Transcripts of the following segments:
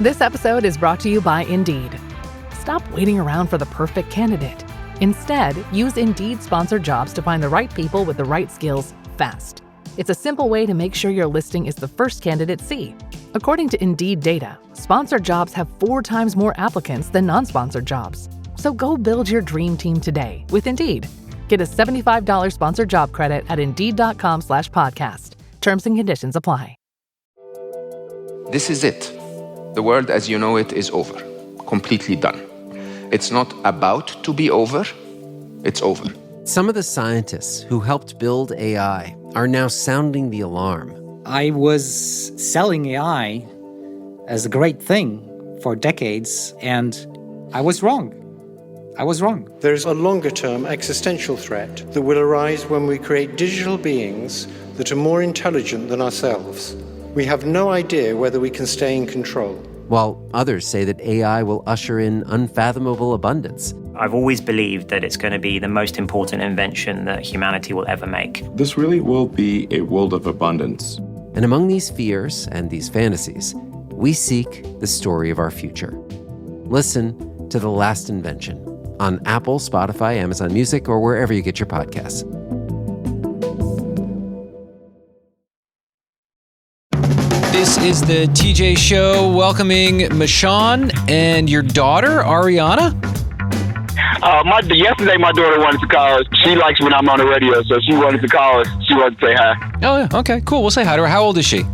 This episode is brought to you by Indeed. Stop waiting around for the perfect candidate. Instead, use Indeed sponsored jobs to find the right people with the right skills fast. It's a simple way to make sure your listing is the first candidates see. According to Indeed data, sponsored jobs have 4 times more applicants than non-sponsored jobs. So go build your dream team today with Indeed. Get a $75 sponsored job credit at Indeed.com/podcast. Terms and conditions apply. This is it. The world as you know it is over. Completely done. It's not about to be over. It's over. Some of the scientists who helped build AI are now sounding the alarm. I was selling AI as a great thing for decades, and I was wrong. There's a longer-term existential threat that will arise when we create digital beings that are more intelligent than ourselves. We have no idea whether we can stay in control. While others say that AI will usher in unfathomable abundance. I've always believed that it's going to be the most important invention that humanity will ever make. This really will be a world of abundance. And among these fears and these fantasies, we seek the story of our future. Listen to The Last Invention on Apple, Spotify, Amazon Music, or wherever you get your podcasts. This is the TJ Show, welcoming Michonne and your daughter, Ariana. Yesterday, my daughter wanted to call us. She likes when I'm on the radio, so she wanted to call us. She wanted to say hi. Oh, yeah. Okay, cool. We'll say hi to her. How old is she?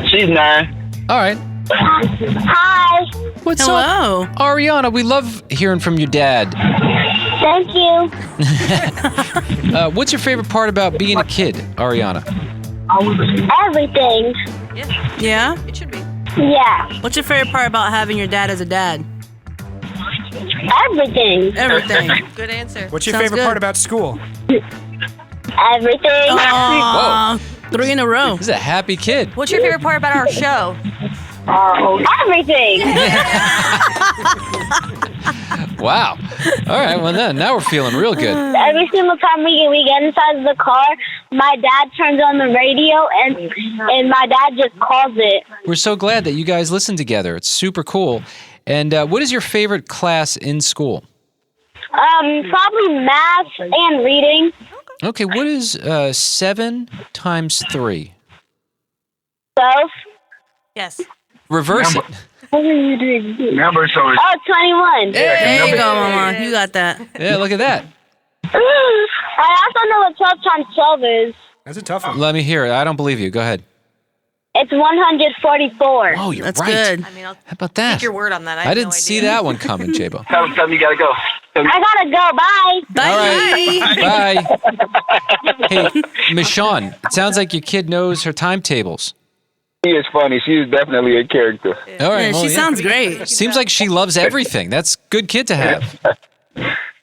She's 9. All right. Hi. What's Hello. up? Ariana, we love hearing from your dad. Thank you. What's your favorite part about being a kid, Ariana? Everything. Yeah? It should be. Yeah. What's your favorite part about having your dad as a dad? Everything. Everything. Good answer. What's your favorite part about school? Everything. Whoa. 3 in a row. He's a happy kid. What's your favorite part about our show? Everything. Wow. All right, well, now we're feeling real good. Every single time we get inside of the car, my dad turns on the radio and my dad just calls it. We're so glad that you guys listen together. It's super cool. And what is your favorite class in school? Probably math and reading. Okay, what is 7 times 3? 12. Yes. Reverse it. Number so Oh, 21. There you go, Mama. You got that. Yeah, look at that. I also know what 12 times 12 is. That's a tough one. Let me hear it. I don't believe you. Go ahead. It's 144. Oh, you're That's right. good. How about that? Take your word on that. I didn't see that one coming, Jabo. Tell him you gotta go. I gotta go. Bye. Bye. Bye. Hey, Michonne, it sounds like your kid knows her timetables. She is funny. She's definitely a character. All right. Yeah, well, she sounds great. Seems like she loves everything. That's good kid to have.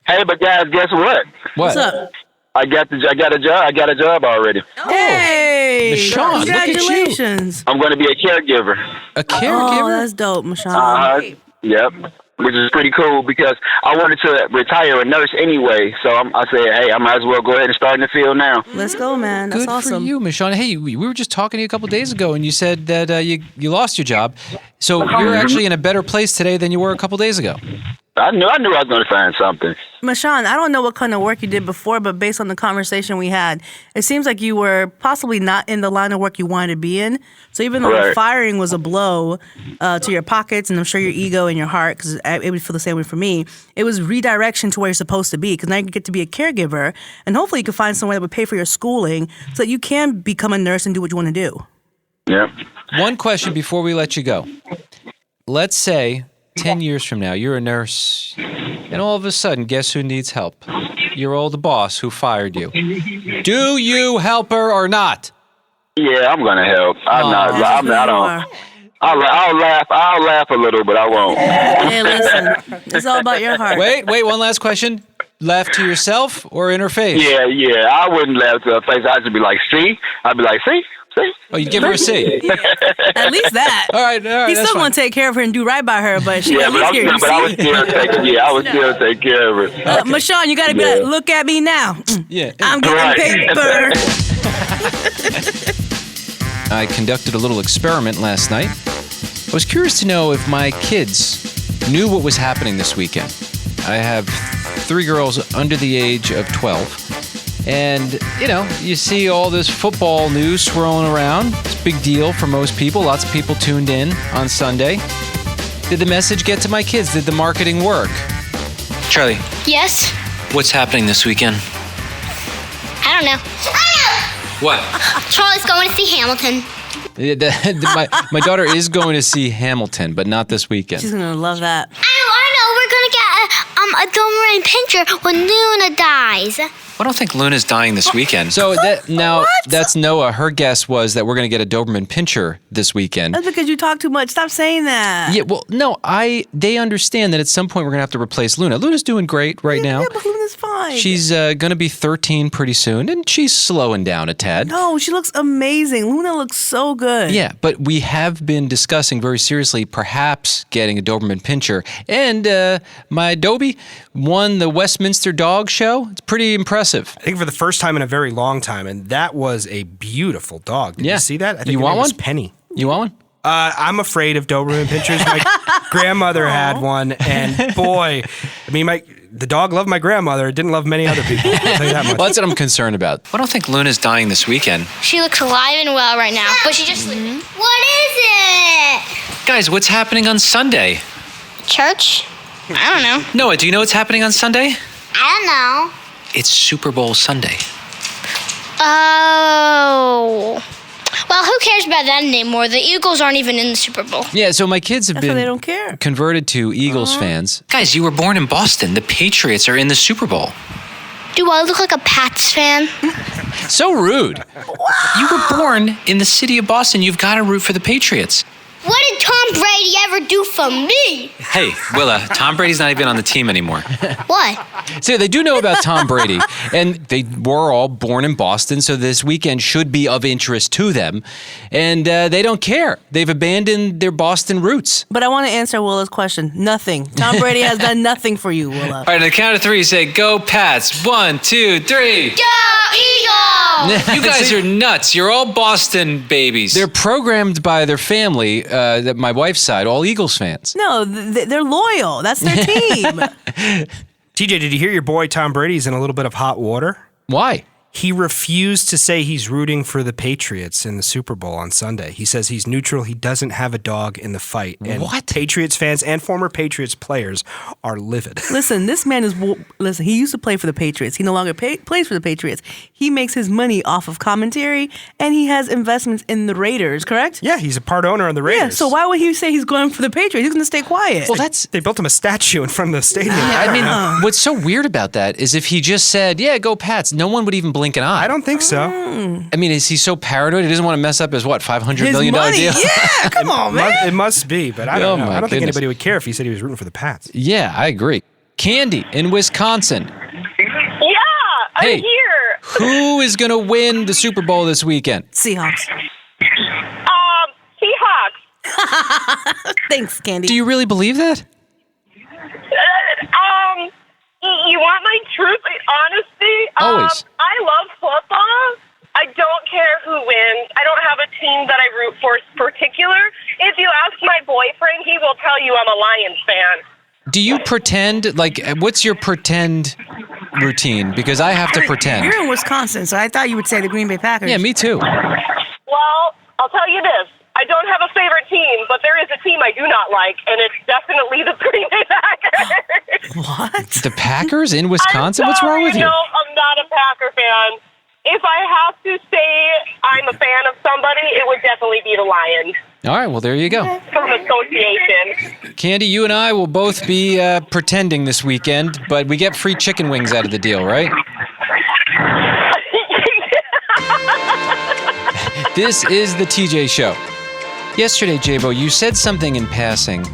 Hey, but guys, guess what? What? What's up? I got a job. I got a job already. Hey! Michonne, look at you. Congratulations. I'm going to be a caregiver. A caregiver? Oh, that's dope, Michonne. Yep. Which is pretty cool because I wanted to retire a nurse anyway. So I said, hey, I might as well go ahead and start in the field now. Let's go, man. That's Good awesome. for you, Michonne. Hey, we were just talking to you a couple days ago, and you said that you lost your job. So you're actually in a better place today than you were a couple days ago. I knew I was going to find something. Michonne, I don't know what kind of work you did before, but based on the conversation we had, it seems like you were possibly not in the line of work you wanted to be in. So even though the firing was a blow to your pockets and I'm sure your ego and your heart, because it would feel the same way for me, it was redirection to where you're supposed to be, because now you get to be a caregiver, and hopefully you can find somewhere that would pay for your schooling so that you can become a nurse and do what you want to do. Yep. One question before we let you go. Let's say 10 years from now, you're a nurse, and all of a sudden, guess who needs help? Your old boss who fired you. Do you help her or not? Yeah, I'm gonna help. I'll laugh a little, but I won't. Hey, listen, it's all about your heart. Wait, one last question. Laugh to yourself or in her face? Yeah, I wouldn't laugh to her face. I'd just be like, see? I'd be like, see? Oh, you'd give her a C. Yeah. At least that. All right. He's still going to take care of her and do right by her, but she at least get your C. I would still take care of her. Michonne, you got to be like, look at me now. Yeah. I'm getting paper. I conducted a little experiment last night. I was curious to know if my kids knew what was happening this weekend. I have 3 girls under the age of 12. And, you see all this football news swirling around. It's a big deal for most people. Lots of people tuned in on Sunday. Did the message get to my kids? Did the marketing work? Charlie. Yes? What's happening this weekend? I don't know. What? Charlie's going to see Hamilton. My daughter is going to see Hamilton, but not this weekend. She's going to love that. I know. We're going to get a Doberman Pinscher when Luna dies. I don't think Luna's dying this weekend. So that's Noah. Her guess was that we're going to get a Doberman Pinscher this weekend. That's because you talk too much. Stop saying that. Yeah, well, no, they understand that at some point we're going to have to replace Luna. Luna's doing great right now. Yeah, but Luna's fine. She's going to be 13 pretty soon, and she's slowing down a tad. No, she looks amazing. Luna looks so good. Yeah, but we have been discussing very seriously perhaps getting a Doberman Pinscher. And my Dobie won the Westminster Dog Show. It's pretty impressive. I think for the first time in a very long time, and that was a beautiful dog. Did you see that? I think you want one? Penny. You want one? I'm afraid of Doberman Pinschers. My grandmother had one, and boy, the dog loved my grandmother. It didn't love many other people. I'll tell you that much. Well, that's what I'm concerned about. I don't think Luna's dying this weekend. She looks alive and well right now, but she's just sleeping. What is it? Guys, what's happening on Sunday? Church? I don't know. Noah, do you know what's happening on Sunday? I don't know. It's Super Bowl Sunday. Oh. Well, who cares about that anymore? The Eagles aren't even in the Super Bowl. Yeah, so my kids have That's been why they don't care. Converted to Eagles fans. Guys, you were born in Boston. The Patriots are in the Super Bowl. Do I look like a Pats fan? So rude. You were born in the city of Boston. You've got to root for the Patriots. What did Tom Brady ever do for me? Hey, Willa, Tom Brady's not even on the team anymore. What? So they do know about Tom Brady, and they were all born in Boston, so this weekend should be of interest to them. And they don't care. They've abandoned their Boston roots. But I want to answer Willa's question. Nothing. Tom Brady has done nothing for you, Willa. All right, on the count of 3, say, go Pats. 1, 2, 3. Go Eagles! You guys are nuts. You're all Boston babies. They're programmed by their family, my wife's side, all Eagles fans. No, they're loyal. That's their team. TJ, did you hear your boy Tom Brady's in a little bit of hot water? Why? He refused to say he's rooting for the Patriots in the Super Bowl on Sunday. He says he's neutral. He doesn't have a dog in the fight. And what? Patriots fans and former Patriots players are livid. Listen, this man he used to play for the Patriots. He no longer plays for the Patriots. He makes his money off of commentary, and he has investments in the Raiders, correct? Yeah, he's a part owner of the Raiders. Yeah, so why would he say he's going for the Patriots? He's going to stay quiet. Well, they built him a statue in front of the stadium. I mean, what's so weird about that is if he just said, yeah, go Pats, no one would even blink an eye. I don't think so. I mean, is he so paranoid? He doesn't want to mess up his, $500 million deal? Yeah, come on, man. It must be, but I don't know. I don't think goodness. anybody would care if he said he was rooting for the Pats. Yeah, I agree. Candy in Wisconsin. Yeah, I'm here. Who is going to win the Super Bowl this weekend? Seahawks. Seahawks. Thanks, Candy. Do you really believe that? You want my truth, honesty? Always. I love football. I don't care who wins. I don't have a team that I root for particular. If you ask my boyfriend, he will tell you I'm a Lions fan. Do you pretend, what's your pretend routine? Because I have to pretend. You're in Wisconsin, so I thought you would say the Green Bay Packers. Yeah, me too. Well, I'll tell you this. I don't have a favorite team, but there is a team I do not like, and it's definitely the Green Bay Packers. What? The Packers in Wisconsin? I'm What's wrong with you? No, I'm not a Packer fan. If I have to say I'm a fan of somebody, it would definitely be the Lions. All right, well, there you go. From association. Candy, you and I will both be pretending this weekend, but we get free chicken wings out of the deal, right? This is the TJ Show. Yesterday, J-Bo, you said something in passing,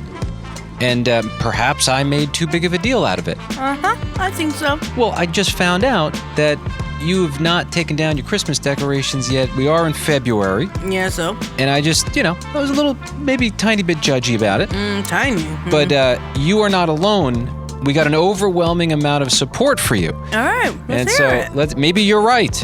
and perhaps I made too big of a deal out of it. Uh-huh, I think so. Well, I just found out that you have not taken down your Christmas decorations yet. We are in February. Yeah, so? And I just, I was a little, maybe tiny bit judgy about it. Tiny. But you are not alone. We got an overwhelming amount of support for you. All right, let's and hear so it. maybe you're right.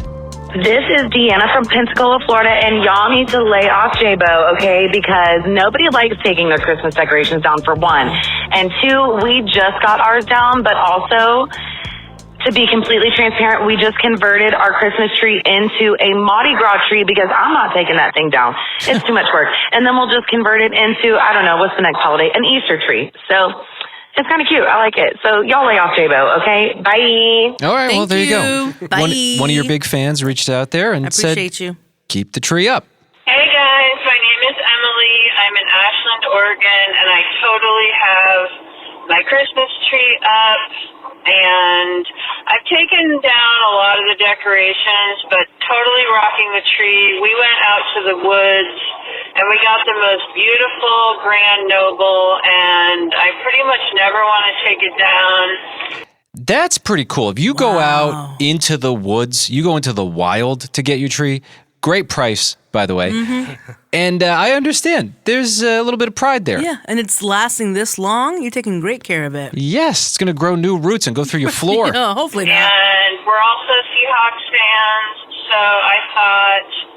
This is Deanna from Pensacola, Florida, and y'all need to lay off J-Bo, okay? Because nobody likes taking their Christmas decorations down, for one. And two, we just got ours down, but also, to be completely transparent, we just converted our Christmas tree into a Mardi Gras tree because I'm not taking that thing down. It's too much work. And then we'll just convert it into, I don't know, what's the next holiday? An Easter tree. So it's kind of cute. I like it. So y'all lay off J-Bo, okay? Bye. All right, well, there you go. Bye. One of your big fans reached out there and said, Appreciate you. keep the tree up. Hey guys, my name is Emily. I'm in Ashland, Oregon, and I totally have my Christmas tree up, and I've taken down a lot of the decorations, but totally rocking the tree. We went out to the woods, and we got the most beautiful Grand Noble, and I pretty much never want to take it down. That's pretty cool. If you go out into the woods, you go into the wild to get your tree, great price, by the way. And I understand. There's a little bit of pride there. Yeah, and it's lasting this long. You're taking great care of it. Yes, it's going to grow new roots and go through your floor. Oh, hopefully not. And we're also Seahawks fans, so I thought,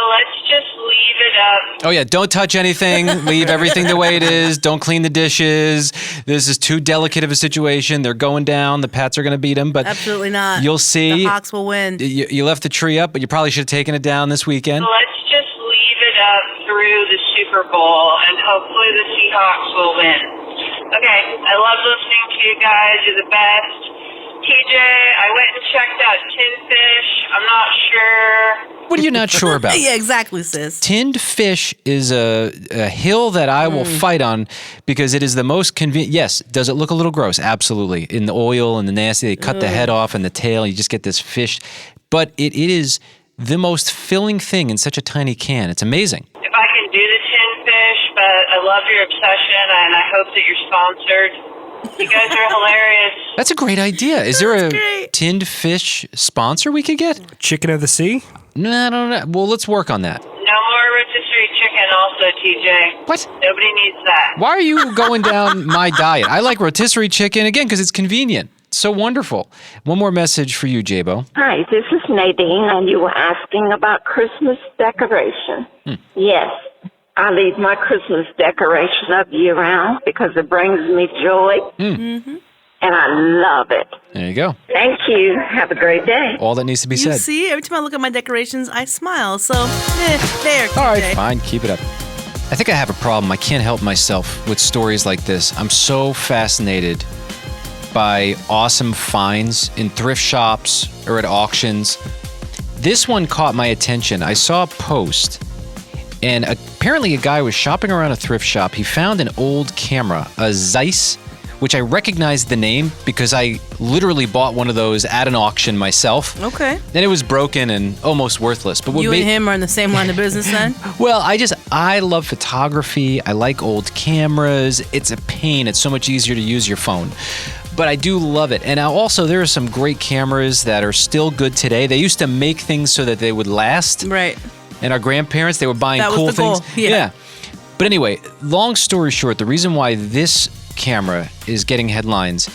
let's just leave it up. Oh, yeah, don't touch anything. Leave everything the way it is. Don't clean the dishes. This is too delicate of a situation. They're going down. The Pats are going to beat them, but Absolutely not. You'll see. The Hawks will win. You left the tree up, but you probably should have taken it down this weekend. Let's just leave it up through the Super Bowl, and hopefully the Seahawks will win. Okay, I love listening to you guys. You're the best. TJ, I went and checked out Tin Fish. I'm not sure. What are you not sure about? Yeah, exactly, sis. Tinned fish is a hill that I will fight on because it is the most convenient. Yes, does it look a little gross? Absolutely. In the oil and the nasty, they cut the head off and the tail. You just get this fish. But it is the most filling thing in such a tiny can. It's amazing. If I can do the Tin Fish, but I love your obsession, and I hope that you're sponsored. You guys are hilarious. That's a great idea. Is there a tinned fish sponsor we could get? Chicken of the Sea? No, I don't know. Well, let's work on that. No more rotisserie chicken also, TJ. What? Nobody needs that. Why are you going down my diet? I like rotisserie chicken, again, because it's convenient. It's so wonderful. One more message for you, J-Bo. Hi, this is Nadine, and you were asking about Christmas decoration. Yes. I leave my Christmas decoration up year-round because it brings me joy, and I love it. There you go. Thank you. Have a great day. All that needs to be You said. see, every time I look at my decorations, I smile. So, there. All right, fine. Keep it up. I think I have a problem. I can't help myself with stories like this. I'm so fascinated by awesome finds in thrift shops or at auctions. This one caught my attention. I saw a post, and apparently a guy was shopping around a thrift shop. He found an old camera, a Zeiss, which I recognized the name because I literally bought one of those at an auction myself. Okay. And it was broken and almost worthless. But what You and him are in the same line of business then? Well, I love photography. I like old cameras. It's a pain. It's so much easier to use your phone. But I do love it. And now also there are some great cameras that are still good today. They used to make things so that they would last. Right. And our grandparents, they were buying That was cool the goal, things. yeah. But anyway, long story short, the reason why this camera is getting headlines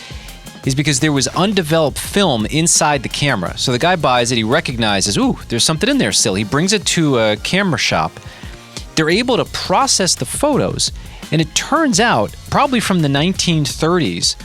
is because there was undeveloped film inside the camera. So the guy buys it, he recognizes, ooh, there's something in there still. He brings it to a camera shop. They're able to process the photos. And it turns out, probably from the 1930s,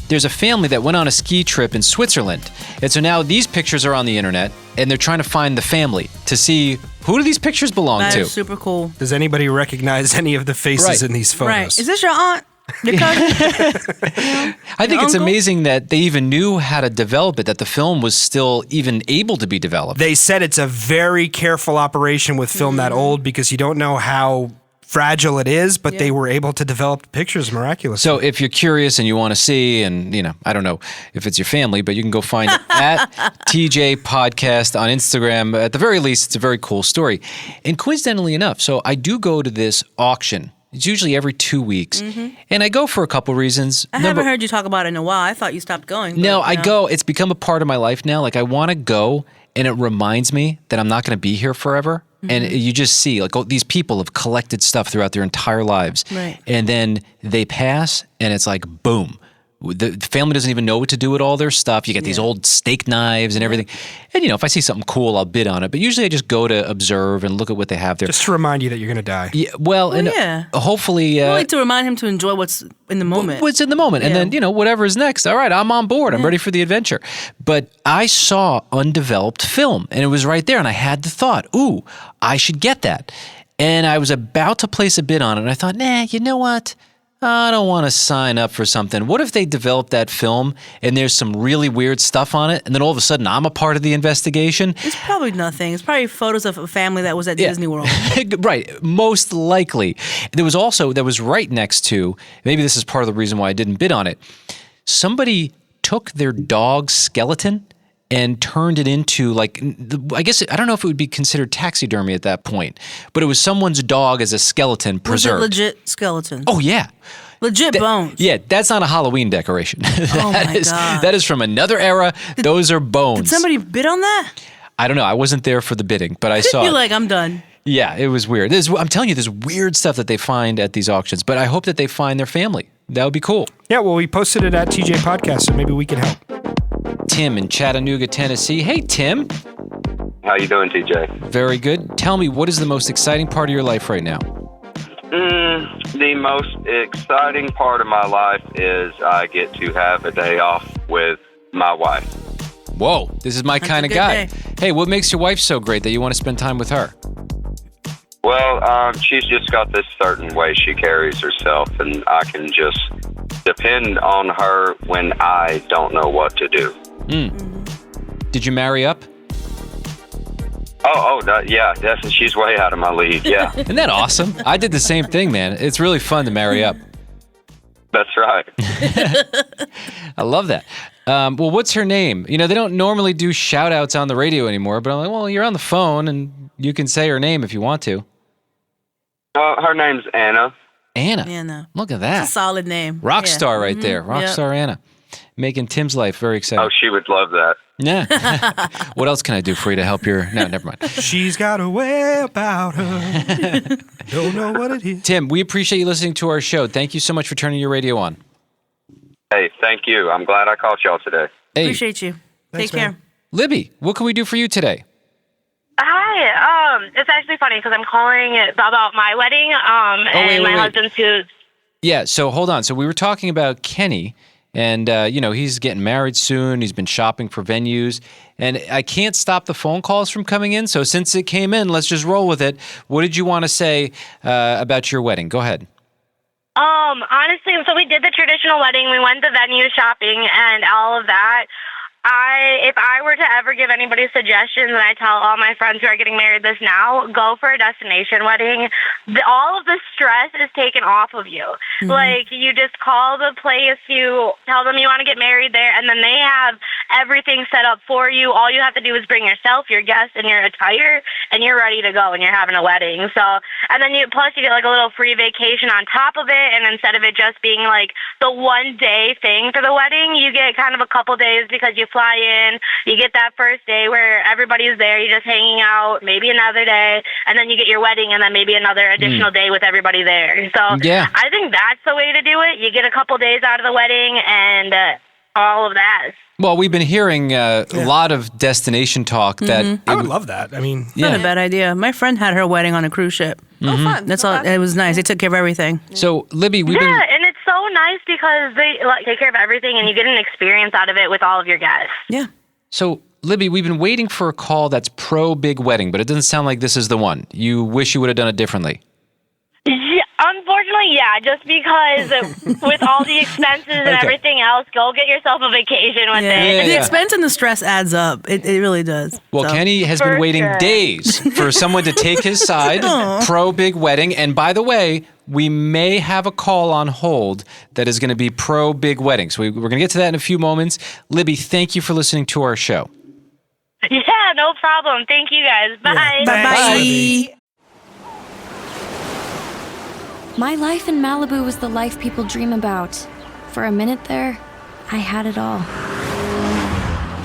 there's a family that went on a ski trip in Switzerland. And so now these pictures are on the internet, and they're trying to find the family to see who do these pictures belong That to. is super cool. Does anybody recognize any of the faces in these photos? Right. Is this your aunt? Your cousin? I think Your it's uncle? amazing that they even knew how to develop it, that the film was still even able to be developed. They said it's a very careful operation with film that old because you don't know how fragile it is, but they were able to develop pictures miraculously. So if you're curious and you want to see, and I don't know if it's your family, but you can go find it at TJ Podcast on Instagram. At the very least, it's a very cool story. And coincidentally enough, so I do go to this auction. It's usually every 2 weeks. And I go for a couple reasons. I haven't heard you talk about it in a while. I thought you stopped going. No, but, I go. It's become a part of my life now. Like I want to go, and it reminds me that I'm not going to be here forever. And you just see, like, these people have collected stuff throughout their entire lives. Right. And then they pass, and it's like, boom, The family doesn't even know what to do with all their stuff. You get these old steak knives and everything. And, if I see something cool, I'll bid on it. But usually I just go to observe and look at what they have there. Just to remind you that you're going to die. Yeah, well, and hopefully... Really to remind him to enjoy what's in the moment. What's in the moment. And then, whatever is next. All right, I'm on board. I'm ready for the adventure. But I saw undeveloped film, and it was right there. And I had the thought, ooh, I should get that. And I was about to place a bid on it. And I thought, nah, you know what? I don't want to sign up for something. What if they develop that film and there's some really weird stuff on it, and then all of a sudden I'm a part of the investigation? It's probably nothing. It's probably photos of a family that was at Disney World. Right. Most likely. There was right next to, maybe this is part of the reason why I didn't bid on it, somebody took their dog's skeleton and turned it into I don't know if it would be considered taxidermy at that point, but it was someone's dog as a skeleton preserved. Was it legit skeleton? Oh, yeah. Legit bones. Yeah, that's not a Halloween decoration. Oh, my God. That is from another era. Those are bones. Did somebody bid on that? I don't know. I wasn't there for the bidding, but I saw You're it. like, I'm done. Yeah, it was weird. I'm telling you, there's weird stuff that they find at these auctions, but I hope that they find their family. That would be cool. Yeah, well, we posted it at TJ Podcast, so maybe we can help. Tim in Chattanooga, Tennessee. Hey, Tim. How you doing, TJ? Very good. Tell me, what is the most exciting part of your life right now? The most exciting part of my life is I get to have a day off with my wife. Whoa, this is my kind of guy. Hey, what makes your wife so great that you want to spend time with her? Well, she's just got this certain way she carries herself, and I can just depend on her when I don't know what to do. Did you marry up? Yeah, she's way out of my league, yeah. Isn't that awesome? I did the same thing, man. It's really fun to marry up. That's right. I love that. Well, what's her name? They don't normally do shout-outs on the radio anymore, but I'm like, well, you're on the phone, and you can say her name if you want to. Her name's Anna. Anna. Look at that. It's a solid name. Rock star right there. Rock star Anna. Making Tim's life very exciting. Oh, she would love that. Yeah. What else can I do for you to help your... No, never mind. She's got a way about her. Don't know what it is. Tim, we appreciate you listening to our show. Thank you so much for turning your radio on. Hey, thank you. I'm glad I caught y'all today. Hey. Appreciate you. Take care. Libby, what can we do for you today? Hi. It's actually funny because I'm calling about my wedding and my husband's too. Yeah, so hold on. So we were talking about Kenny, and, he's getting married soon. He's been shopping for venues, and I can't stop the phone calls from coming in. So since it came in, let's just roll with it. What did you want to say about your wedding? Go ahead. Honestly, so we did the traditional wedding. We went to venue shopping and all of that. If I were to ever give anybody suggestions, and I tell all my friends who are getting married this now, go for a destination wedding. All of the stress is taken off of you. Like, you just call the place, you tell them you want to get married there, and then they have everything set up for you. All you have to do is bring yourself, your guests, and your attire, and you're ready to go, and you're having a wedding. So, and then you get like a little free vacation on top of it, and instead of it just being like the one day thing for the wedding, you get kind of a couple days because you fly in, you get that first day where everybody's there, you're just hanging out, maybe another day, and then you get your wedding, and then maybe another additional day with everybody there. So I think that's the way to do it. You get a couple days out of the wedding and all of that. Well, we've been hearing a lot of destination talk that... I would love that. I mean... It's not a bad idea. My friend had her wedding on a cruise ship. Oh, fun. That's all. It was nice. They took care of everything. So, Libby, we've been... been... and it's so nice because they take care of everything, and you get an experience out of it with all of your guests. Yeah. So, Libby, we've been waiting for a call that's pro-big wedding, but it doesn't sound like this is the one. You wish you would have done it differently. Yeah, unfortunately, yeah, just because with all the expenses and everything else, go get yourself a vacation with it. The expense and the stress adds up. It really does. Well, So. Kenny has been waiting days for someone to take his side, pro-big wedding. And by the way, we may have a call on hold that is going to be pro-big wedding. So we're going to get to that in a few moments. Libby, thank you for listening to our show. Yeah, no problem. Thank you guys. Bye. Bye. My life in Malibu was the life people dream about. For a minute there, I had it all.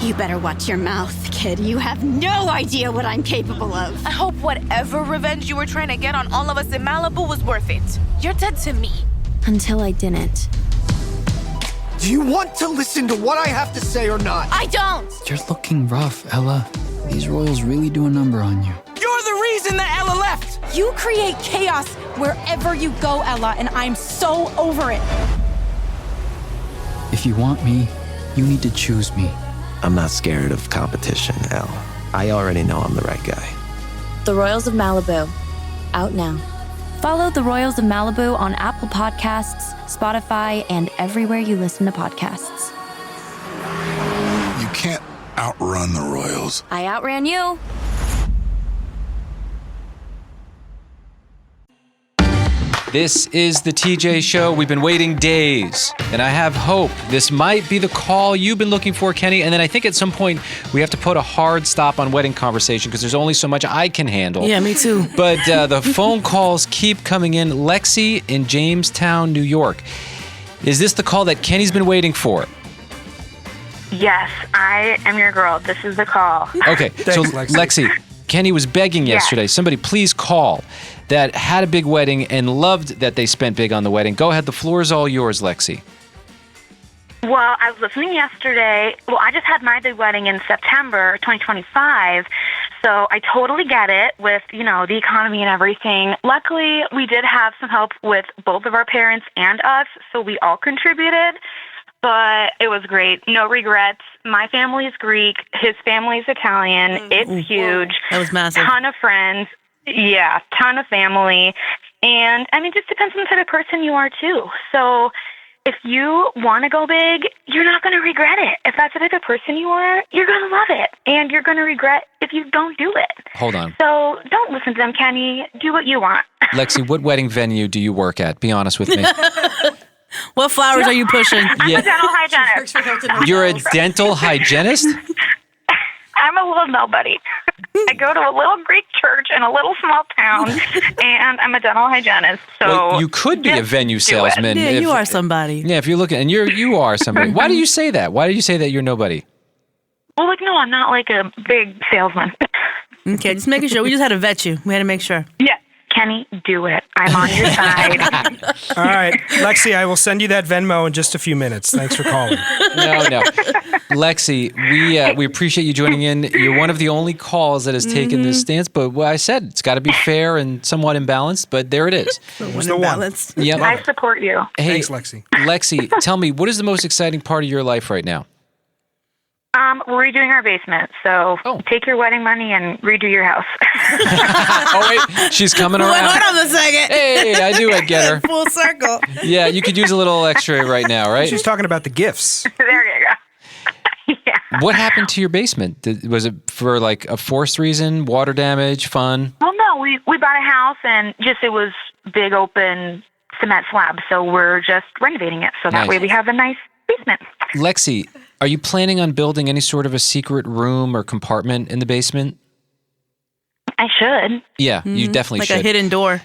You better watch your mouth, kid. You have no idea what I'm capable of. I hope whatever revenge you were trying to get on all of us in Malibu was worth it. You're dead to me. Until I didn't. Do you want to listen to what I have to say or not? I don't! You're looking rough, Ella. These royals really do a number on you. You're the reason that Ella left! You create chaos wherever you go, Ella, and I'm so over it. If you want me, you need to choose me. I'm not scared of competition, Elle. I already know I'm the right guy. The Royals of Malibu. Out now. Follow The Royals of Malibu on Apple Podcasts, Spotify, and everywhere you listen to podcasts. You can't outrun the Royals. I outran you. This is the TJ Show. We've been waiting days, and I have hope. This might be the call you've been looking for, Kenny, and then I think at some point we have to put a hard stop on wedding conversation because there's only so much I can handle. Yeah, me too. But the phone calls keep coming in. Lexi in Jamestown, New York. Is this the call that Kenny's been waiting for? Yes, I am your girl. This is the call. Okay, so Lexi, Kenny was begging yesterday, somebody please call, that had a big wedding and loved that they spent big on the wedding. Go ahead, the floor is all yours, Lexi. Well, I was listening yesterday. Well, I just had my big wedding in September 2025, so I totally get it with, the economy and everything. Luckily, we did have some help with both of our parents and us, so we all contributed, but it was great. No regrets. My family's Greek. His family's Italian. It's huge. That was massive. Ton of friends. Yeah, ton of family. And, it just depends on the type of person you are, too. So if you want to go big, you're not going to regret it. If that's the type of person you are, you're going to love it. And you're going to regret if you don't do it. Hold on. So don't listen to them, Kenny. Do what you want. Lexi, what wedding venue do you work at? Be honest with me. What flowers are you pushing? I'm a dental hygienist. You're a dental hygienist? I'm a little nobody. I go to a little Greek church in a little small town, and I'm a dental hygienist. So well, you could be a venue salesman. Yeah, you are somebody. Yeah, if you're looking, and you are somebody. Why do you say that? Why do you say that you're nobody? Well, no, I'm not like a big salesman. Okay, just making sure. We just had to vet you. We had to make sure. Yeah. Kenny, do it. I'm on your side. All right. Lexi, I will send you that Venmo in just a few minutes. Thanks for calling. No. Lexi, we appreciate you joining in. You're one of the only calls that has taken this stance, but what I said, it's got to be fair and somewhat imbalanced, but there it is. It's the one. Yep. I support you. Hey, thanks, Lexi. Lexi, tell me, what is the most exciting part of your life right now? We're redoing our basement, so take your wedding money and redo your house. Oh, wait, she's coming around. Hold on a second. Hey, I knew I'd get her. Full circle. Yeah, you could use a little X-ray right now, right? She's talking about the gifts. There you go. Yeah. What happened to your basement? Was it for like a forced reason, water damage, fun? Well, no, we bought a house and it was big open cement slab, so we're just renovating it so that way we have a nice basement. Lexi, are you planning on building any sort of a secret room or compartment in the basement? I should. Yeah, you definitely should. Like a hidden door.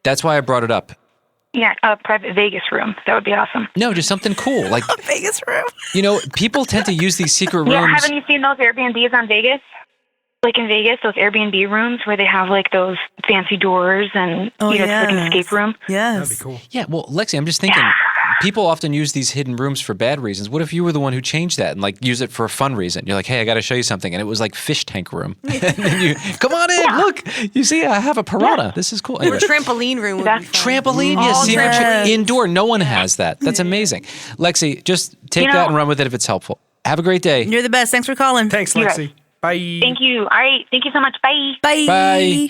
That's why I brought it up. Yeah, a private Vegas room. That would be awesome. No, just something cool. Like a Vegas room. People tend to use these secret rooms. Yeah, haven't you seen those Airbnbs on Vegas? Like in Vegas, those Airbnb rooms where they have like those fancy doors and it's like an escape room. Yes. That'd be cool. Yeah, well, Lexi, I'm just thinking, people often use these hidden rooms for bad reasons. What if you were the one who changed that and like use it for a fun reason? You're like, hey, I got to show you something. And it was like fish tank room. And then you, come on in, look, you see, I have a piranha. Yeah. This is cool. Anyway. Or trampoline room. Trampoline, yes. Indoor. No one has that. That's amazing. Lexi, just take that and run with it if it's helpful. Have a great day. You're the best. Thanks for calling. Thanks, Lexi. Bye. Thank you. All right. Thank you so much. Bye. Bye. Bye.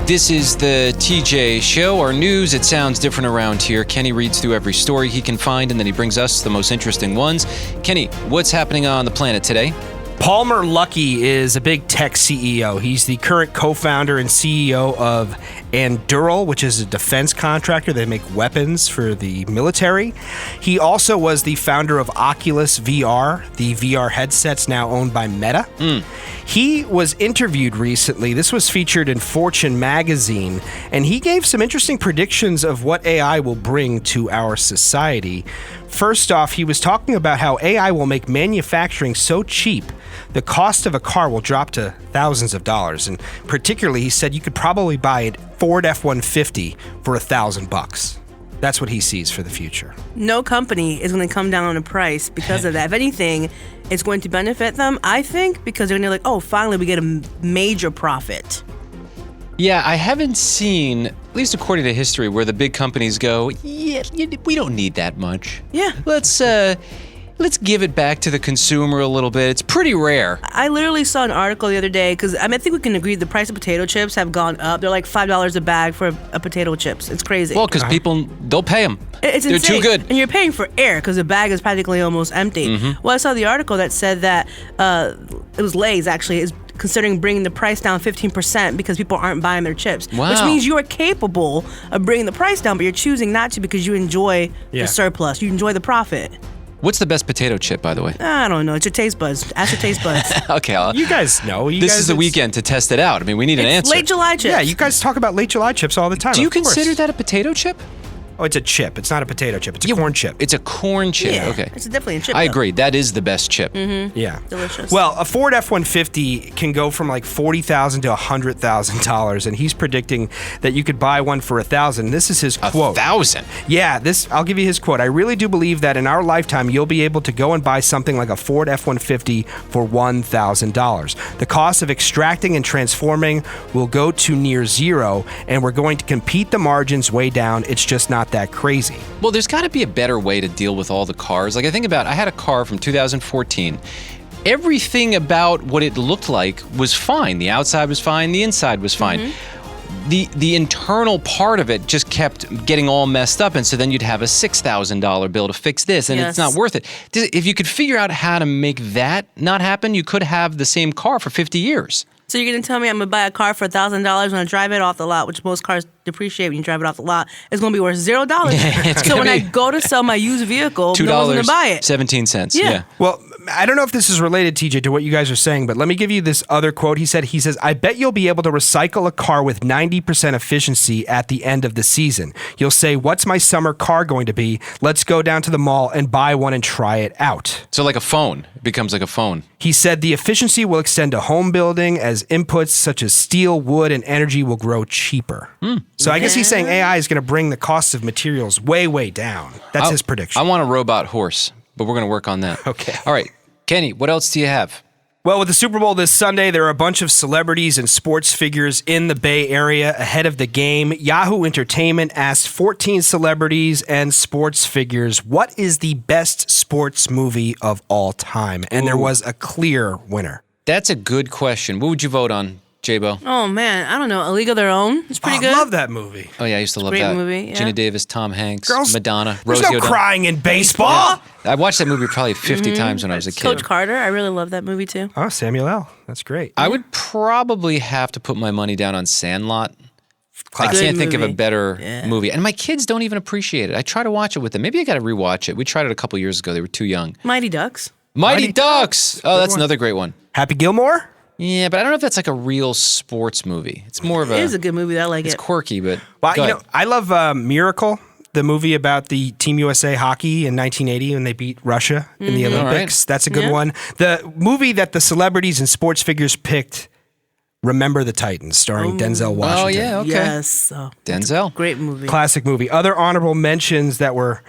This is the TJ Show. Our news, it sounds different around here. Kenny reads through every story he can find, and then he brings us the most interesting ones. Kenny, what's happening on the planet today? Palmer Luckey is a big tech CEO. He's the current co-founder and CEO of Anduril, which is a defense contractor. They make weapons for the military. He also was the founder of Oculus VR, the VR headsets now owned by Meta. He was interviewed recently. This was featured in Fortune magazine, and he gave some interesting predictions of what AI will bring to our society. First off, he was talking about how AI will make manufacturing so cheap, the cost of a car will drop to thousands of dollars. And particularly, he said you could probably buy a Ford F-150 for $1,000. That's what he sees for the future. No company is going to come down on the price because of that. If anything, it's going to benefit them, I think, because they're going to be like, oh, finally we get a major profit. Yeah, I haven't seen, at least according to history, where the big companies go, yeah, we don't need that much. Yeah. Let's give it back to the consumer a little bit. It's pretty rare. I literally saw an article the other day because I think we can agree the price of potato chips have gone up. They're like $5 a bag for a potato chips. It's crazy. Well, because people, they'll pay them. They're too good. And you're paying for air because the bag is practically almost empty. Mm-hmm. Well, I saw the article that said that it was Lay's actually is considering bringing the price down 15% because people aren't buying their chips. Wow. Which means you are capable of bringing the price down, but you're choosing not to because you enjoy the surplus. You enjoy the profit. What's the best potato chip, by the way? I don't know. It's your taste buds. Ask your taste buds. Okay. You guys know. This is the weekend to test it out. I mean, we need an answer. Late July chips. Yeah, you guys talk about late July chips all the time. Do you consider that a potato chip? Oh, it's a chip. It's not a potato chip. It's a corn chip. It's a corn chip. Yeah, Okay. it's definitely a chip. I though. agree. That is the best chip. Mm-hmm. Yeah. Delicious. Well, a Ford F-150 can go from like $40,000 to $100,000, and he's predicting that you could buy one for $1,000. This is his quote. $1,000? Yeah, I'll give you his quote. I really do believe that in our lifetime, you'll be able to go and buy something like a Ford F-150 for $1,000. The cost of extracting and transforming will go to near zero, and we're going to compete the margins way down. It's just not that crazy. Well, there's got to be a better way to deal with all the cars. Like, I had a car from 2014. Everything about what it looked like was fine. The outside was fine. The inside was fine. Mm-hmm. The internal part of it just kept getting all messed up, and so then you'd have a $6,000 bill to fix this, and it's not worth it. If you could figure out how to make that not happen, you could have the same car for 50 years. So you're going to tell me I'm going to buy a car for $1,000 when I drive it off the lot, which most cars depreciate when you drive it off the lot. It's going to be worth $0. So when I go to sell my used vehicle, no one's going to buy it. $0.17. Yeah. Well, I don't know if this is related, TJ, to what you guys are saying, but let me give you this other quote. He says, I bet you'll be able to recycle a car with 90% efficiency at the end of the season. You'll say, what's my summer car going to be? Let's go down to the mall and buy one and try it out. So like a phone. It becomes like a phone. He said the efficiency will extend to home building as inputs such as steel, wood, and energy will grow cheaper. So I guess he's saying AI is going to bring the cost of materials way, way down. That's his prediction. I want a robot horse, but we're going to work on that. Okay. All right. Kenny, what else do you have? Well, with the Super Bowl this Sunday, there are a bunch of celebrities and sports figures in the Bay Area ahead of the game. Yahoo Entertainment asked 14 celebrities and sports figures, what is the best sports movie of all time? And there was a clear winner. That's a good question. What would you vote on, J-Bo? Oh, man. I don't know. A League of Their Own. It's pretty good. I love that movie. Oh, yeah. I used to love great that. movie, yeah. Gina Davis, Tom Hanks, Girls, Madonna, There's Rosie no O'Donnell. crying in baseball. I watched that movie probably 50 times when I was a kid. Coach Carter. I really love that movie, too. Oh, Samuel L. That's great. I would probably have to put my money down on Sandlot. I Good can't think of a movie. better movie. And my kids don't even appreciate it. I try to watch it with them. Maybe I got to rewatch it. We tried it a couple years ago. They were too young. Mighty Ducks. Mighty Ducks. Oh, that's another great one. Happy Gilmore? Yeah, but I don't know if that's like a real sports movie. It's more of It is a good movie. I like It's it. quirky, but Well, go you ahead. know, I love Miracle, the movie about the Team USA hockey in 1980 when they beat Russia in the Mhm. Olympics. All right. That's a good Yeah. one. The movie that the celebrities and sports figures picked, Remember the Titans, starring Denzel Washington. Oh, yeah, okay. Yes. Oh, Denzel. great movie. Classic movie. Other honorable mentions that were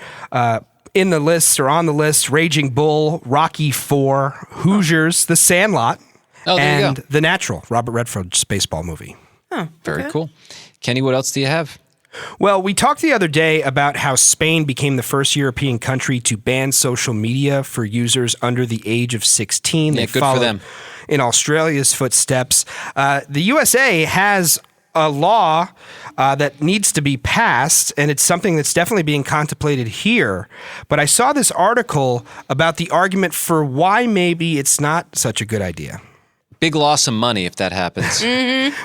in the list or on the list, Raging Bull, Rocky IV, Hoosiers, The Sandlot, Oh, there you and go. The Natural, Robert Redford's baseball movie. Oh, Very okay. cool. Kenny, what else do you have? Well, we talked the other day about how Spain became the first European country to ban social media for users under the age of 16. Yeah, They good for followed them. in Australia's footsteps. The USA has a law that needs to be passed, and it's something that's definitely being contemplated here. But I saw this article about the argument for why maybe it's not such a good idea. Big loss of money if that happens.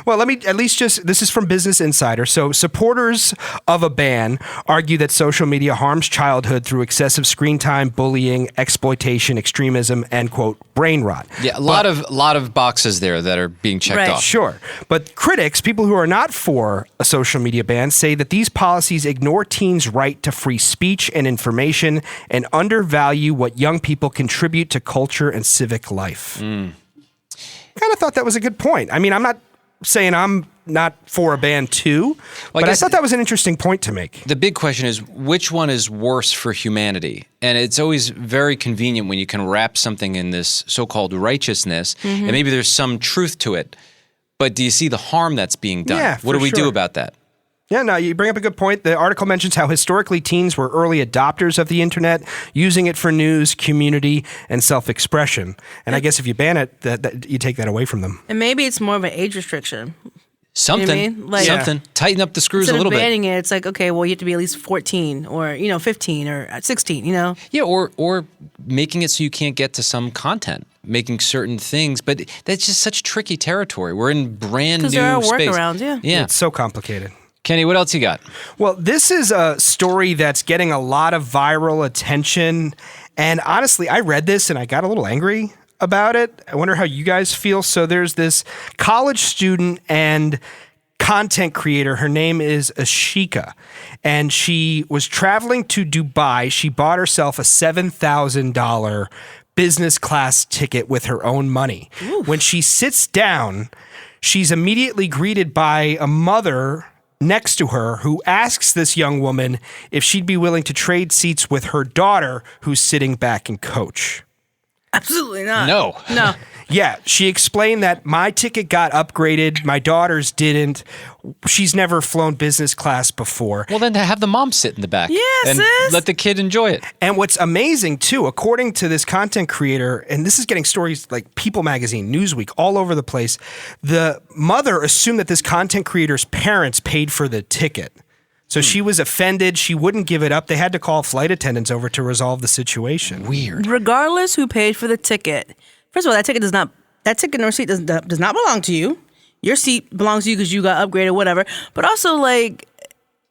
Well, let me at least this is from Business Insider. So supporters of a ban argue that social media harms childhood through excessive screen time, bullying, exploitation, extremism, and quote, brain rot. Yeah, a lot of boxes there that are being checked off. Sure. But critics, people who are not for a social media ban, say that these policies ignore teens' right to free speech and information and undervalue what young people contribute to culture and civic life. Kind of thought that was a good point. I mean, I'm not saying I'm not for a band too. But I thought that was an interesting point to make. The big question is, which one is worse for humanity? And it's always very convenient when you can wrap something in this so-called righteousness, and maybe there's some truth to it. But do you see the harm that's being done? Yeah, what do we do about that? Yeah, no, you bring up a good point. The article mentions how historically teens were early adopters of the internet, using it for news, community, and self-expression. And I guess if you ban it, that you take that away from them. And maybe it's more of an age restriction. Something. You know what I mean? Like, Something. Tighten up the screws a instead little of bit. banning it, it's like, okay, well, you have to be at least 14 or, 15 or 16, Yeah, or making it so you can't get to some content, making certain things. But that's just such tricky territory. We're in brand new space. Because there are workarounds, Yeah. It's so complicated. Kenny, what else you got? Well, this is a story that's getting a lot of viral attention. And honestly, I read this and I got a little angry about it. I wonder how you guys feel. So there's this college student and content creator. Her name is Ashika, and she was traveling to Dubai. She bought herself a $7,000 business class ticket with her own money. Oof. When she sits down, she's immediately greeted by a mother next to her who asks this young woman if she'd be willing to trade seats with her daughter who's sitting back in coach. Absolutely not. No. Yeah, she explained that my ticket got upgraded, my daughter's didn't. She's never flown business class before. Well, then to have the mom sit in the back. Yeah, and sis. let the kid enjoy it. And what's amazing, too, according to this content creator, and this is getting stories like People Magazine, Newsweek, all over the place, the mother assumed that this content creator's parents paid for the ticket. So she was offended. She wouldn't give it up. They had to call flight attendants over to resolve the situation. Weird. Regardless who paid for the ticket, first of all, that ticket and receipt does not belong to you. Your seat belongs to you because you got upgraded, whatever. But also, like,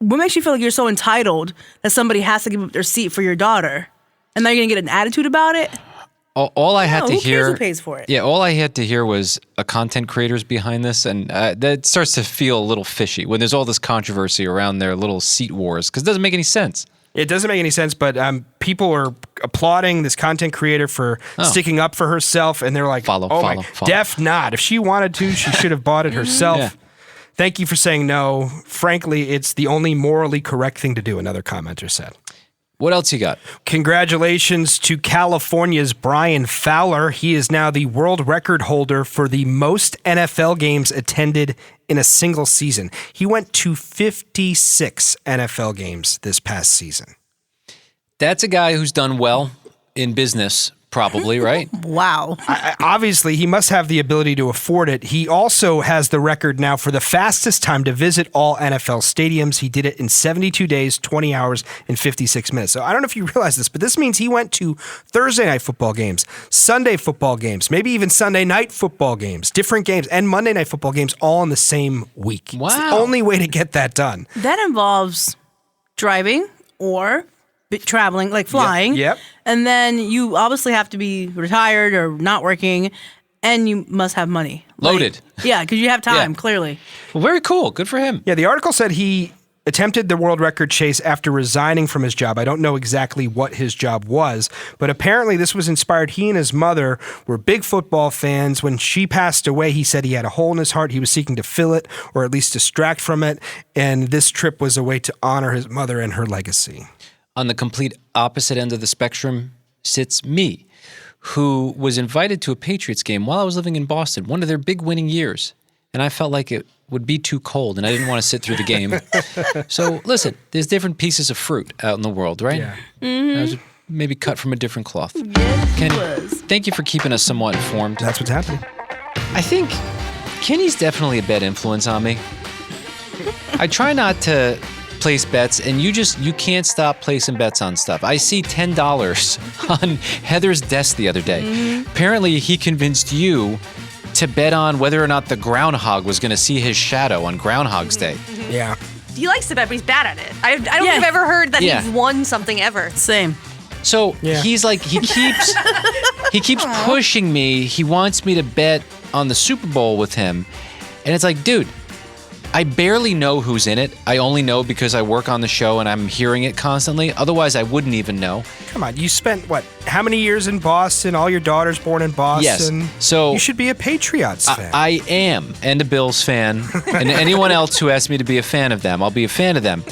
what makes you feel like you're so entitled that somebody has to give up their seat for your daughter? And now you're going to get an attitude about it? All I had to who hear. cares who pays for it? Yeah, all I had to hear was a content creator's behind this, and that starts to feel a little fishy when there's all this controversy around their little seat wars, because it doesn't make any sense. It doesn't make any sense, but people are applauding this content creator for sticking up for herself, and they're like, follow. Def not. If she wanted to, she should have bought it herself. Yeah. Thank you for saying no. Frankly, it's the only morally correct thing to do, another commenter said. What else you got? Congratulations to California's Brian Fowler. He is now the world record holder for the most NFL games attended in a single season. He went to 56 NFL games this past season. That's a guy who's done well in business, probably, right? Wow. Obviously, he must have the ability to afford it. He also has the record now for the fastest time to visit all NFL stadiums. He did it in 72 days, 20 hours, and 56 minutes. So I don't know if you realize this, but this means he went to Thursday night football games, Sunday football games, maybe even Sunday night football games, different games, and Monday night football games all in the same week. Wow. It's the only way to get that done. That involves driving or traveling, like flying. Yep. And then you obviously have to be retired or not working, and you must have money. Loaded. Yeah, because you have time, clearly. Well, very cool. Good for him. Yeah, the article said he attempted the world record chase after resigning from his job. I don't know exactly what his job was, but apparently this was inspired. He and his mother were big football fans. When she passed away, he said he had a hole in his heart. He was seeking to fill it or at least distract from it. And this trip was a way to honor his mother and her legacy. On the complete opposite end of the spectrum sits me, who was invited to a Patriots game while I was living in Boston, one of their big winning years. And I felt like it would be too cold, and I didn't want to sit through the game. So, listen, there's different pieces of fruit out in the world, right? Yeah. Mm-hmm. I was maybe cut from a different cloth. Yes, Kenny, was. thank you for keeping us somewhat informed. That's what's happening. I think Kenny's definitely a bad influence on me. I try not to place bets, and you can't stop placing bets on stuff. I see $10 on Heather's desk the other day. Mm-hmm. Apparently, he convinced you to bet on whether or not the groundhog was going to see his shadow on Groundhog's Day. Yeah. He likes to bet, but he's bad at it. I don't think I've ever heard that he's won something ever. Same. So he's like, he keeps pushing me. He wants me to bet on the Super Bowl with him. And it's like, dude, I barely know who's in it. I only know because I work on the show and I'm hearing it constantly. Otherwise, I wouldn't even know. Come on, you spent, how many years in Boston? All your daughters born in Boston. Yes. So you should be a Patriots fan. I am, and a Bills fan. And anyone else who asks me to be a fan of them, I'll be a fan of them.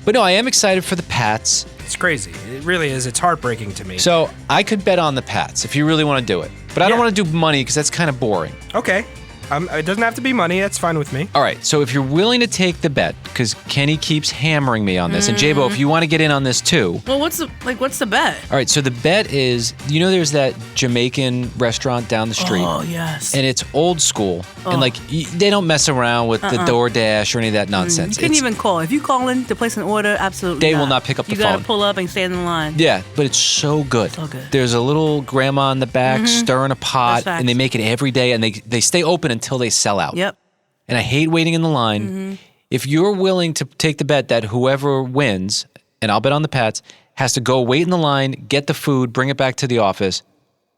But no, I am excited for the Pats. It's crazy. It really is. It's heartbreaking to me. So I could bet on the Pats if you really want to do it. But I don't want to do money because that's kind of boring. Okay. It doesn't have to be money. That's fine with me. All right. So if you're willing to take the bet, because Kenny keeps hammering me on this, and J-Bo, if you want to get in on this too. Well, what's the bet? All right. So the bet is, there's that Jamaican restaurant down the street. Oh, yes. And it's old school. And they don't mess around with the DoorDash or any of that nonsense. You couldn't even call. If you call in to place an order, absolutely They will not pick up the phone. You got to pull up and stand in line. Yeah, but it's so good. So good. There's a little grandma in the back stirring a pot, and they make it every day, and they stay open until they sell out. Yep. And I hate waiting in the line. If you're willing to take the bet that whoever wins, and I'll bet on the Pats, has to go wait in the line, get the food, bring it back to the office,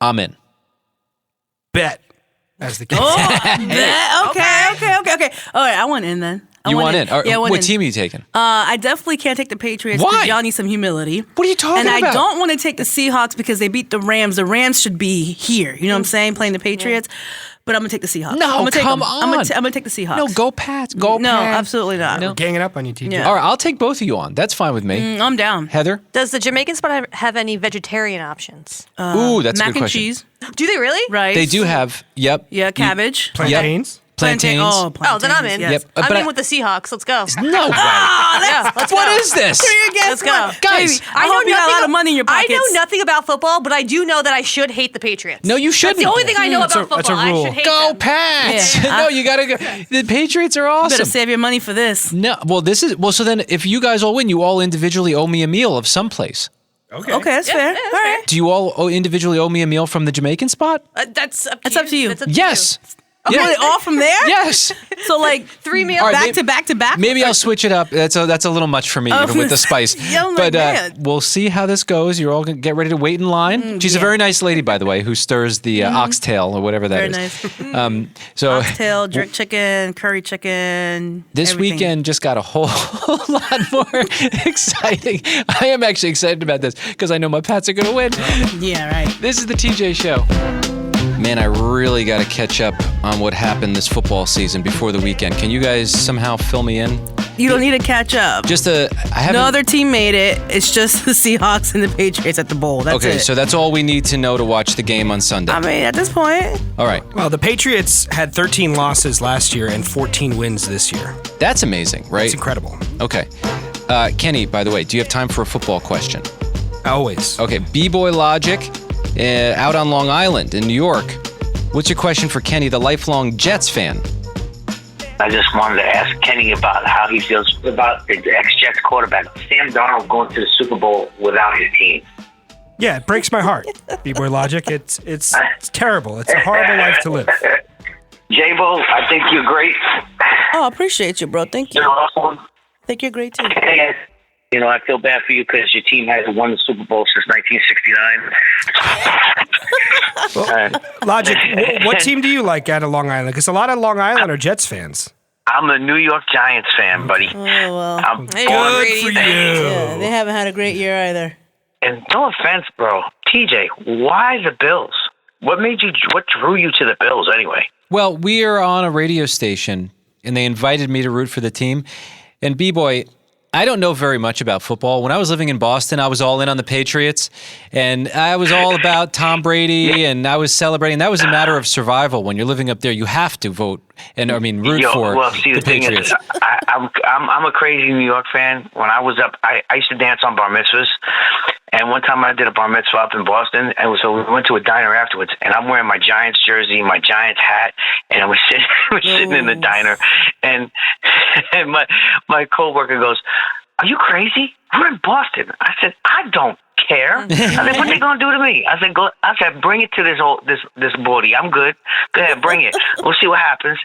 I'm in. Bet. As the kids bet. Okay. All right, I want in then. You want in? Yeah, I want what in. team are you taking? I definitely can't take the Patriots. Why? Because y'all need some humility. What are you talking about? And I don't want to take the Seahawks because they beat the Rams. The Rams should be here. You know what I'm saying? Playing the Patriots. But I'm going to take the Seahawks. No, I'm gonna take come them. on. I'm going to take the Seahawks. No, go Pats. Go No, Pats. absolutely not. We're ganging up on you, TJ. Yeah. All right, I'll take both of you on. That's fine with me. I'm down. Heather? Does the Jamaican spot have any vegetarian options? Ooh, that's a mac good and question. cheese. Do they really? Rice. They do have, Yeah, cabbage. Plantains. Plantains. Oh, plantains. Oh, then I'm in. Yes. Yep. I'm But in with the Seahawks. Let's go. No way. Yeah, let's go. What is this? Let's go. Guys, I hope you got a lot of money in your pockets. I know nothing about football, but I do know that I should hate the Patriots. No, you shouldn't. That's the only thing I know about football. that's a rule. I should hate Go them. Pats. Yeah. No, you got to go. The Patriots are awesome. Better save your money for this. No, so then if you guys all win, you all individually owe me a meal of someplace. Okay, that's fair. that's All right. Do you all individually owe me a meal from the Jamaican spot? That's up It's up to you. That's up to Yes. Okay, Yeah. all from there? Yes. So like 3 meals. All right, back maybe- to back to back? Maybe I'll switch it up. That's a little much for me, even with the spice. Yeah, I'm but like, man. we'll see how this goes. You're all gonna get ready to wait in line. She's a very nice lady, by the way, who stirs the oxtail or whatever that Very is. nice. So Oxtail, jerk chicken, curry chicken. this everything. weekend just got a whole lot more exciting. I am actually excited about this because I know my Pats are going to win. Yeah, right. This is the TJ Show. Man, I really got to catch up on what happened this football season before the weekend. Can you guys somehow fill me in? You don't need to catch up. I haven't. No other team made it. It's just the Seahawks and the Patriots at the bowl. That's Okay, it. so that's all we need to know to watch the game on Sunday. I mean, at this point, All right, Well, the Patriots had 13 losses last year and 14 wins this year. that's amazing, right? It's incredible. Okay. Kenny, by the way, do you have time for a football question? Always. Okay, B-Boy Logic, out on Long Island in New York. What's your question for Kenny, the lifelong Jets fan? I just wanted to ask Kenny about how he feels about the ex-Jets quarterback, Sam Darnold, going to the Super Bowl without his team. Yeah, it breaks my heart. B-Boy Logic, it's terrible. It's a horrible life to live. J-Bo, I think you're great. oh, I appreciate you, bro. Thank you. You're awesome. I think you're great too. And, I feel bad for you because your team hasn't won the Super Bowl since 1969. Logic, what team do you like out of Long Island? Because a lot of Long Island are Jets fans. I'm a New York Giants fan, buddy. Oh, well. I'm Good for you. Yeah, they haven't had a great year either. And no offense, bro. TJ, why the Bills? What drew you to the Bills anyway? Well, we are on a radio station, and they invited me to root for the team. And B-Boy, I don't know very much about football. When I was living in Boston, I was all in on the Patriots, and I was all about Tom Brady, and I was celebrating. That was a matter of survival. When you're living up there, you have to vote root for the Patriots. I'm a crazy New York fan. When I was up, I used to dance on bar mitzvahs. And one time I did a bar mitzvah up in Boston, and so we went to a diner afterwards, and I'm wearing my Giants jersey, my Giants hat, and I was sitting in the diner, and my coworker goes, "Are you crazy? We're in Boston." I said, "I don't care." I said, "What they gonna do to me?" I said, "Bring it to this booty. I'm good. Go ahead, bring it. We'll see what happens."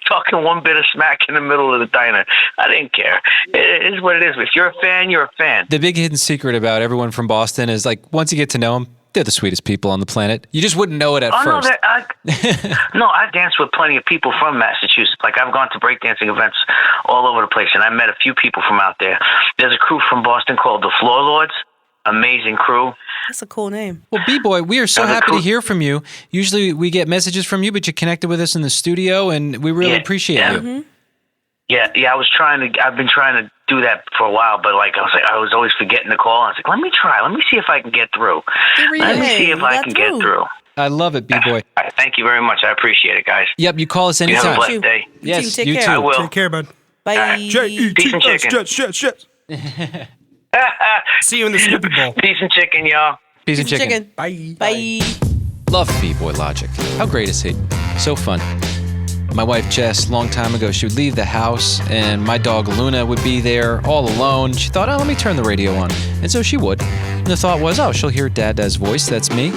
Talking one bit of smack in the middle of the diner. I didn't care. It is what it is. If you're a fan, you're a fan. The big hidden secret about everyone from Boston is, like, once you get to know them, They're the sweetest people on the planet. You just wouldn't know it at first. No, I've danced with plenty of people from Massachusetts. Like, I've gone to breakdancing events all over the place, and I met a few people from out there. There's a crew from Boston called the Floor Lords. Amazing crew. That's a cool name. Well, B-Boy, we are so happy to hear from you. Usually we get messages from you, but you connected with us in the studio, and we really appreciate you. Mm-hmm. Yeah, I've been trying to do that for a while, but I was always forgetting to call. I was like, let me try. Let me see if I can get through. Let me see if I can get through. I love it, B-Boy. Thank you very much. I appreciate it, guys. Yep, you call us anytime. You have a blessed day. Yes, Take you care. too. I will. Take care, bud. Bye. Peace and chicken. See you in the Snoopy Bowl. Peace and chicken, y'all. Peace and chicken. Bye. Bye. Love B-Boy Logic. How great is he? So fun. My wife Jess, long time ago, she would leave the house and my dog Luna would be there all alone. She thought, let me turn the radio on. And so she would. And the thought was, she'll hear Dada's voice, that's me.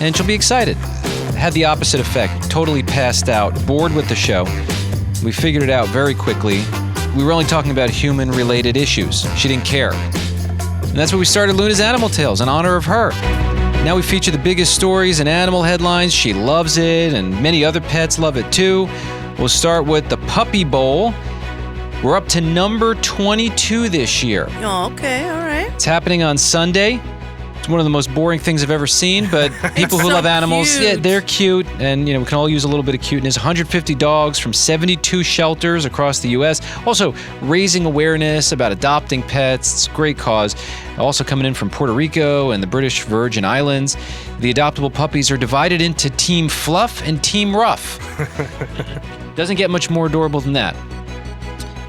And she'll be excited. It had the opposite effect. Totally passed out, bored with the show. We figured it out very quickly. We were only talking about human-related issues. She didn't care. And that's why we started Luna's Animal Tales in honor of her. Now we feature the biggest stories and animal headlines. She loves it, and many other pets love it too. We'll start with the Puppy Bowl. We're up to number 22 this year. Oh, okay, all right. It's happening on Sunday. It's one of the most boring things I've ever seen, but people who love animals, yeah, they're cute, and we can all use a little bit of cuteness. 150 dogs from 72 shelters across the U.S. Also, raising awareness about adopting pets. It's a great cause. Also coming in from Puerto Rico and the British Virgin Islands. The adoptable puppies are divided into Team Fluff and Team Rough. Doesn't get much more adorable than that.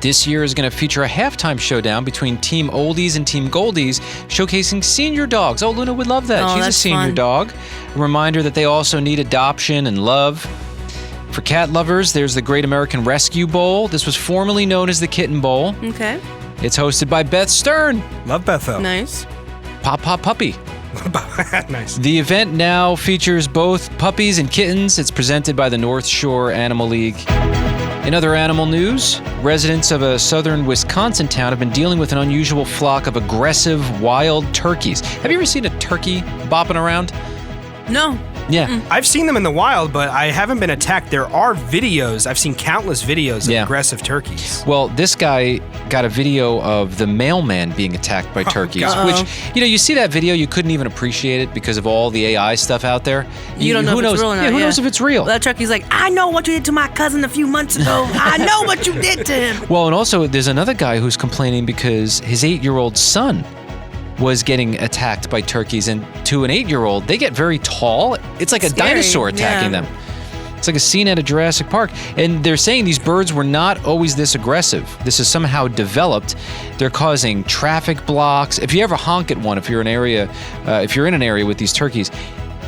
This year is going to feature a halftime showdown between Team Oldies and Team Goldies, showcasing senior dogs. Oh, Luna would love that. Oh, She's a that's senior fun. dog. A reminder that they also need adoption and love. For cat lovers, there's the Great American Rescue Bowl. This was formerly known as the Kitten Bowl. Okay. It's hosted by Beth Stern. Love Beth, though. Nice. Pop Pop Puppy. Nice. The event now features both puppies and kittens. It's presented by the North Shore Animal League. In other animal news, residents of a southern Wisconsin town have been dealing with an unusual flock of aggressive wild turkeys. Have you ever seen a turkey bopping around? No. Yeah. I've seen them in the wild, but I haven't been attacked. There are videos. I've seen countless videos of aggressive turkeys. Well, this guy got a video of the mailman being attacked by turkeys, which, you see that video, you couldn't even appreciate it because of all the AI stuff out there. You don't know if it's real or not. Yeah, who knows if it's real? Well, that turkey's like, I know what you did to my cousin a few months ago. I know what you did to him. Well, and also there's another guy who's complaining because his 8-year-old son was getting attacked by turkeys, and to an 8-year-old, they get very tall. It's like a dinosaur attacking them. It's like a scene at a Jurassic Park. And they're saying these birds were not always this aggressive. This is somehow developed. They're causing traffic blocks. If you ever honk at one, if you're in an area with these turkeys,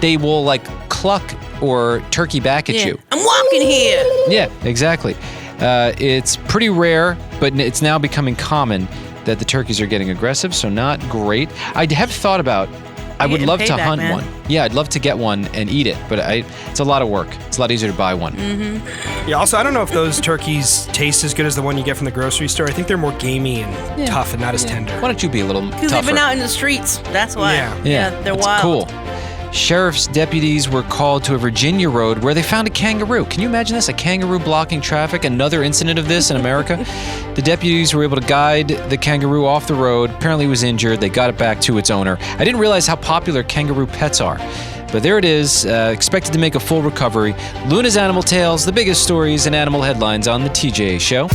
they will cluck or turkey back at you. I'm walking here. Yeah, exactly. It's pretty rare, but it's now becoming common that the turkeys are getting aggressive, so not great. I have thought about, I would love to hunt one. Yeah, I'd love to get one and eat it, but it's a lot of work. It's a lot easier to buy one. Yeah, also, I don't know if those turkeys taste as good as the one you get from the grocery store. I think they're more gamey and tough and not as tender. Why don't you be a little tougher? Because they've been out in the streets. That's why. Yeah, they're that's wild. cool. Sheriff's deputies were called to a Virginia road where they found a kangaroo. Can you imagine this? A kangaroo blocking traffic? Another incident of this in America? The deputies were able to guide the kangaroo off the road. Apparently it was injured. They got it back to its owner. I didn't realize how popular kangaroo pets are. But there it is, expected to make a full recovery. Luna's Animal Tales, the biggest stories and animal headlines on The TJ Show.